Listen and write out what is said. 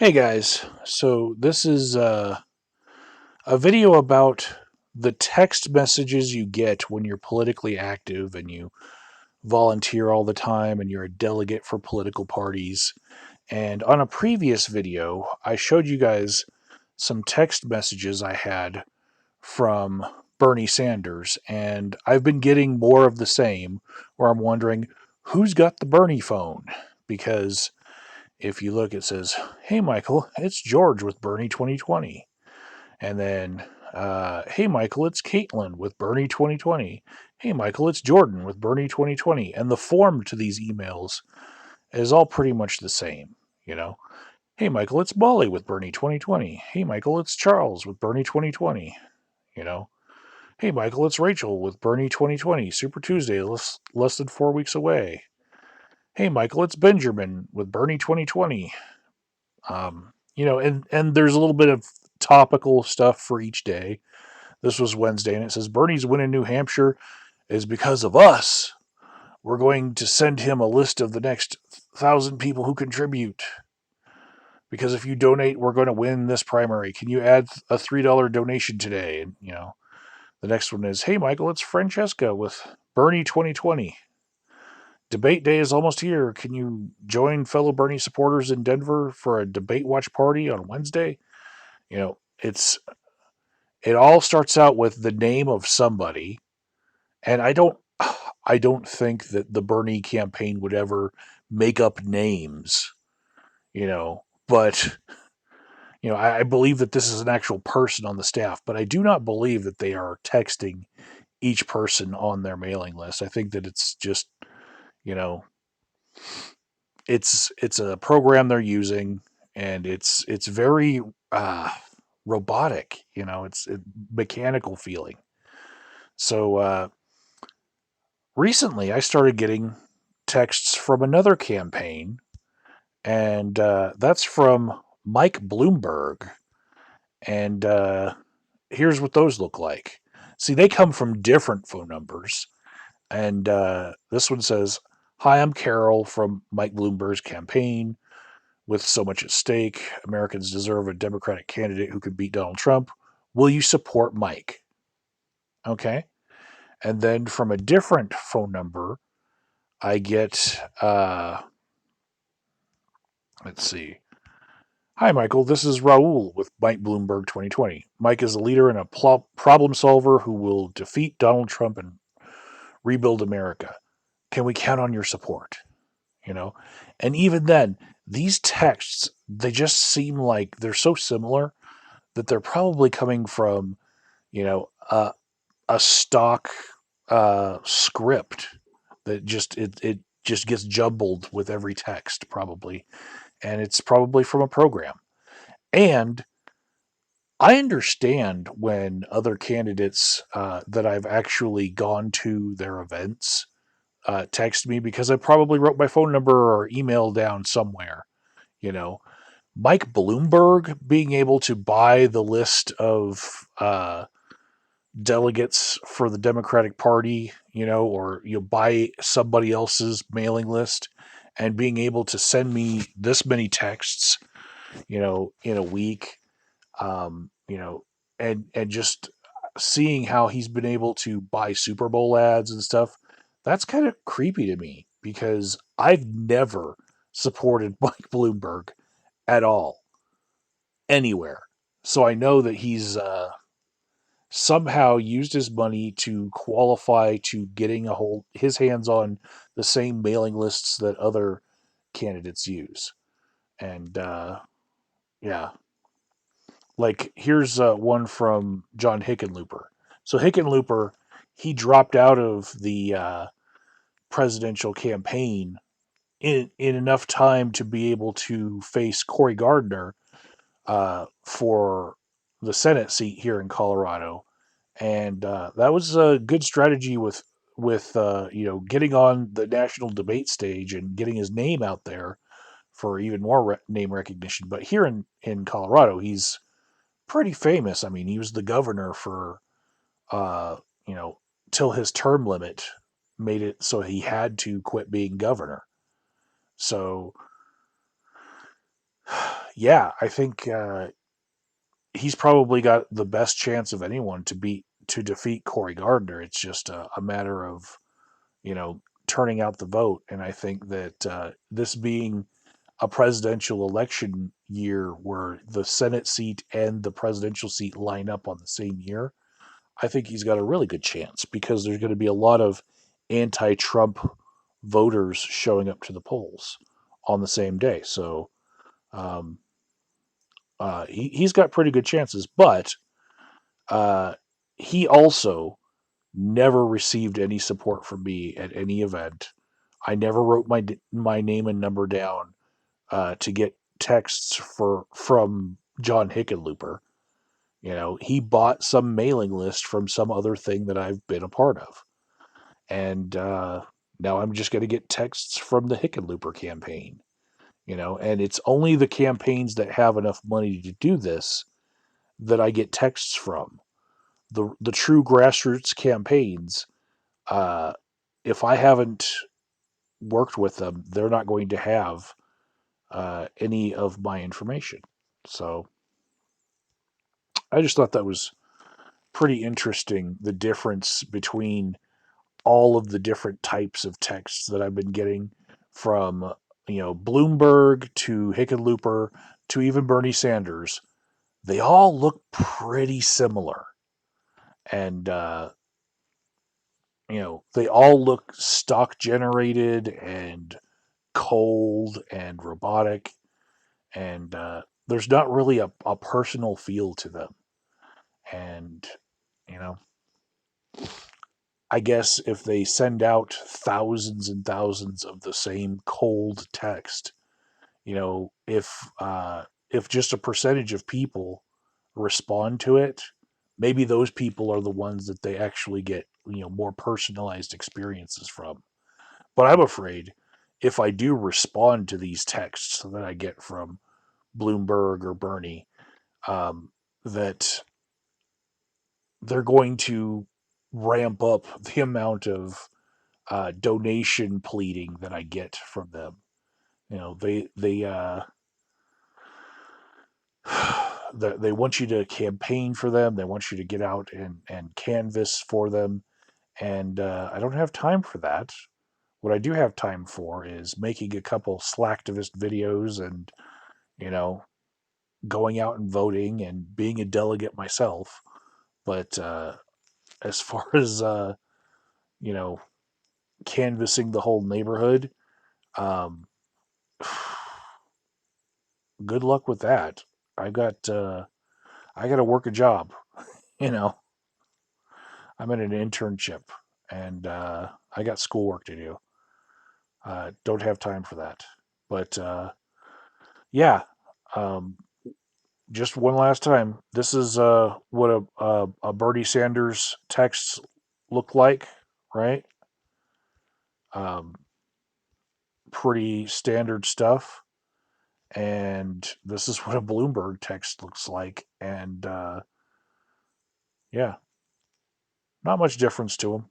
Hey guys, so this is a video about the text messages you get when you're politically active and you volunteer all the time and you're a delegate for political parties. And on a previous video, I showed you guys some text messages I had from Bernie Sanders, and I've been getting more of the same where I'm wondering who's got the Bernie phone? Because if you look, it says, "Hey, Michael, it's George with Bernie 2020." And then, "Hey, Michael, it's Caitlin with Bernie 2020. Hey, Michael, it's Jordan with Bernie 2020." And the form to these emails is all pretty much the same, you know? "Hey, Michael, it's Molly with Bernie 2020. Hey, Michael, it's Charles with Bernie 2020, you know? Hey, Michael, it's Rachel with Bernie 2020. Super Tuesday, less than 4 weeks away. Hey, Michael, it's Benjamin with Bernie 2020. And there's a little bit of topical stuff for each day. This was Wednesday, and it says Bernie's win in New Hampshire is because of us. We're going to send him a list of the next 1,000 people who contribute. Because if you donate, we're going to win this primary. Can you add a $3 donation today? And, the next one is, "Hey, Michael, it's Francesca with Bernie 2020. Debate day is almost here. Can you join fellow Bernie supporters in Denver for a debate watch party on Wednesday?" It all starts out with the name of somebody, and I don't think that the Bernie campaign would ever make up names, but I believe that this is an actual person on the staff, but I do not believe that they are texting each person on their mailing list. I think that it's just, you know, it's a program they're using, and it's very uh robotic, it's mechanical feeling. So recently I started getting texts from another campaign, and that's from Mike Bloomberg. And here's what those look like. See, they come from different phone numbers. And this one says, "Hi, I'm Carol from Mike Bloomberg's campaign. With so much at stake, Americans deserve a Democratic candidate who can beat Donald Trump. Will you support Mike?" Okay. And then from a different phone number, I get, let's see. "Hi, Michael. This is Raul with Mike Bloomberg 2020. Mike is a leader and a problem solver who will defeat Donald Trump and rebuild America. Can we count on your support?" You know? And even then, these texts, they just seem like they're so similar that they're probably coming from, you know, a, a stock script that it just gets jumbled with every text, probably. And it's probably from a program. And I understand when other candidates that I've actually gone to their events text me, because I probably wrote my phone number or email down somewhere. You know, Mike Bloomberg being able to buy the list of delegates for the Democratic Party, or buy somebody else's mailing list, and being able to send me this many texts, in a week, um, you know, and just seeing how he's been able to buy Super Bowl ads and stuff, that's kind of creepy to me, because I've never supported Mike Bloomberg at all, anywhere. So I know that he's somehow used his money to qualify to getting his hands on the same mailing lists that other candidates use. And yeah, like here's one from John Hickenlooper. So Hickenlooper, he dropped out of the presidential campaign in enough time to be able to face Cory Gardner for the Senate seat here in Colorado, and that was a good strategy with getting on the national debate stage and getting his name out there for even more name recognition. But here in Colorado, he's pretty famous. I mean, he was the governor for uh, you know till his term limit made it so he had to quit being governor. So Yeah, I think he's probably got the best chance of anyone to defeat Cory Gardner. It's just a matter of turning out the vote, and I think that this being a presidential election year where the Senate seat and the presidential seat line up on the same year, I think he's got a really good chance because there's going to be a lot of anti-Trump voters showing up to the polls on the same day. So um, he's got pretty good chances, but uh, he also never received any support from me at any event. I never wrote my name and number down to get texts from John Hickenlooper. He bought some mailing list from some other thing that I've been a part of, and now I'm just going to get texts from the Hickenlooper campaign. And it's only the campaigns that have enough money to do this that I get texts from. The true grassroots campaigns, uh, if I haven't worked with them, they're not going to have any of my information. So I just thought that was pretty interesting, the difference between all of the different types of texts that I've been getting from, Bloomberg to Hickenlooper to even Bernie Sanders. They all look pretty similar. And, they all look stock generated and cold and robotic. And there's not really a personal feel to them. And, you know, I guess if they send out thousands and thousands of the same cold text, if just a percentage of people respond to it, maybe those people are the ones that they actually get more personalized experiences from. But I'm afraid if I do respond to these texts that I get from Bloomberg or Bernie, that they're going to ramp up the amount of donation pleading that I get from them. They want you to campaign for them. They want you to get out and canvas for them. And I don't have time for that. What I do have time for is making a couple slacktivist videos and, you know, going out and voting and being a delegate myself. But as far as, you know, canvassing the whole neighborhood, um, good luck with that. I got I got to work a job. You know, I'm in an internship, and I got schoolwork to do. Don't have time for that. But yeah, um, just one last time. This is what a Bernie Sanders text looked like, right? Um, Pretty standard stuff. And this is what a Bloomberg text looks like. And yeah, not much difference to them.